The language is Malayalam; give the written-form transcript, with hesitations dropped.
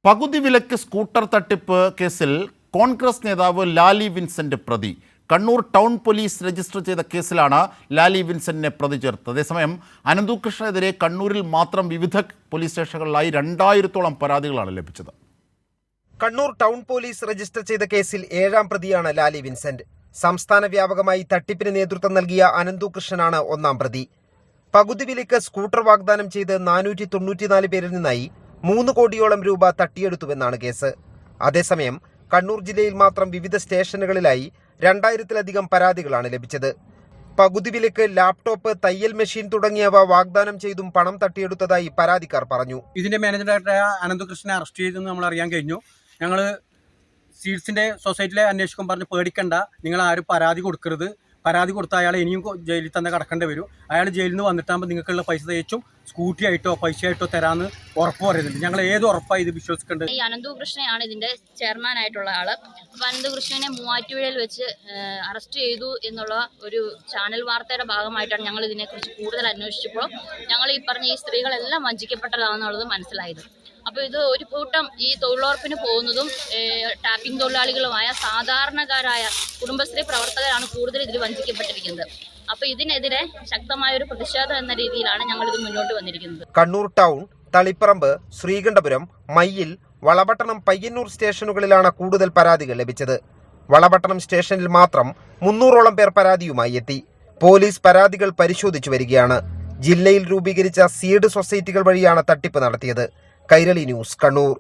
പകുതി വിലയ്ക്ക് സ്കൂട്ടർ തട്ടിപ്പ് കേസിൽ കോൺഗ്രസ് നേതാവ് ലാലി വിൻസെന്റ് പ്രതി. കണ്ണൂർ ടൗൺ പോലീസ് രജിസ്റ്റർ ചെയ്ത കേസിലാണ് ലാലി വിൻസെന്റിനെ പ്രതി ചേർത്തത്. അതേസമയം അനന്തകൃഷ്ണനെതിരെ കണ്ണൂരിൽ മാത്രം വിവിധ പോലീസ് സ്റ്റേഷനുകളിലായി 2000-ഓളം പരാതികളാണ് ലഭിച്ചത്. കണ്ണൂർ ടൗൺ പോലീസ് രജിസ്റ്റർ ചെയ്ത കേസിൽ 7ാം പ്രതിയാണ് ലാലി വിൻസെന്റ്. സംസ്ഥാന വ്യാപകമായി തട്ടിപ്പിന് നേതൃത്വം നൽകിയ അനന്തകൃഷ്ണനാണ് 1ാം പ്രതി. പകുതി വിലയ്ക്ക് സ്കൂട്ടർ വാഗ്ദാനം ചെയ്ത് 494 പേരിൽ നിന്നായി 3 കോടിയോളം രൂപ തട്ടിയെടുത്തുവെന്നാണ് കേസ്. അതേസമയം കണ്ണൂർ ജില്ലയിൽ മാത്രം വിവിധ സ്റ്റേഷനുകളിലായി 2000-ലധികം പരാതികളാണ് ലഭിച്ചത്. പകുതി വിലയ്ക്ക് ലാപ്ടോപ്പ്, തയ്യൽ മെഷീൻ തുടങ്ങിയവ വാഗ്ദാനം ചെയ്തും പണം തട്ടിയെടുത്തതായി പരാതിക്കാർ പറഞ്ഞു. ഇതിന്റെ മാനേജറായ അനന്തകൃഷ്ണനെ അറസ്റ്റ് ചെയ്തെന്ന് നമ്മൾ അറിയാൻ കഴിഞ്ഞു. ഞങ്ങൾ സീഡ്സിന്റെ സൊസൈറ്റിയിലെ അന്വേഷിക്കും പറഞ്ഞ് പേടിക്കണ്ട, നിങ്ങൾ ആരും പരാതി കൊടുക്കരുത്, പരാതി കൊടുത്ത അയാൾ ഇനിയും ജയിലിൽ തന്നെ കിടക്കേണ്ടി വരും, അയാൾ ജയിലിൽ നിന്ന് വന്നിട്ടാകുമ്പോൾ നിങ്ങൾക്കുള്ള പൈസ തേച്ചും സ്കൂട്ടി ആയിട്ടോ പൈസ ആയിട്ടോ തരാമെന്ന് ഉറപ്പ് പറയുന്നുണ്ട്. ഞങ്ങൾ ഏത് ഉറപ്പാണ് ഇത് വിശ്വസിക്കേണ്ടത്? ഈ അനന്തകൃഷ്ണനാണ് ഇതിന്റെ ചെയർമാൻ ആയിട്ടുള്ള ആള്. അപ്പൊ അനന്തകൃഷ്ണനെ മൂവാറ്റുപുഴയിൽ വെച്ച് അറസ്റ്റ് ചെയ്തു എന്നുള്ള ഒരു ചാനൽ വാർത്തയുടെ ഭാഗമായിട്ടാണ് ഞങ്ങൾ ഇതിനെക്കുറിച്ച് കൂടുതൽ അന്വേഷിച്ചപ്പോൾ ഞങ്ങൾ ഈ പറഞ്ഞ ഈ സ്ത്രീകളെല്ലാം വഞ്ചിക്കപ്പെട്ടതാണെന്നുള്ളത് മനസ്സിലായത്. അപ്പോൾ ഇത് ഒരു കൂട്ടം ഈ തൊഴിലുറപ്പിന് പോകുന്നതും ടാപ്പിംഗ് തൊഴിലാളികളുമായ സാധാരണക്കാരായ കുടുംബശ്രീ പ്രവർത്തകരാണ് കൂടുതൽ ഇതിൽ വഞ്ചിക്കപ്പെട്ടിരിക്കുന്നത്. അപ്പോൾ ഇതിനെതിരെ ശക്തമായൊരു പ്രതിഷേധം എന്ന രീതിയിലാണ് ഞങ്ങളിത് മുന്നോട്ട് വന്നിരിക്കുന്നത്. കണ്ണൂർ ടൗൺ, തളിപ്പറമ്പ്, ശ്രീകണ്ഠപുരം, മയ്യിൽ, വളപട്ടണം, പയ്യന്നൂർ സ്റ്റേഷനുകളിലാണ് കൂടുതൽ പരാതികൾ ലഭിച്ചത്. വളപട്ടണം സ്റ്റേഷനിൽ മാത്രം 300-ഓളം പേർ പരാതിയുമായി എത്തി. പോലീസ് പരാതികൾ പരിശോധിച്ചു വരികയാണ്. ജില്ലയിൽ രൂപീകരിച്ച സീഡ് സൊസൈറ്റികൾ വഴിയാണ് തട്ടിപ്പ് നടത്തിയത്. കൈരളി ന്യൂസ്, കണ്ണൂർ.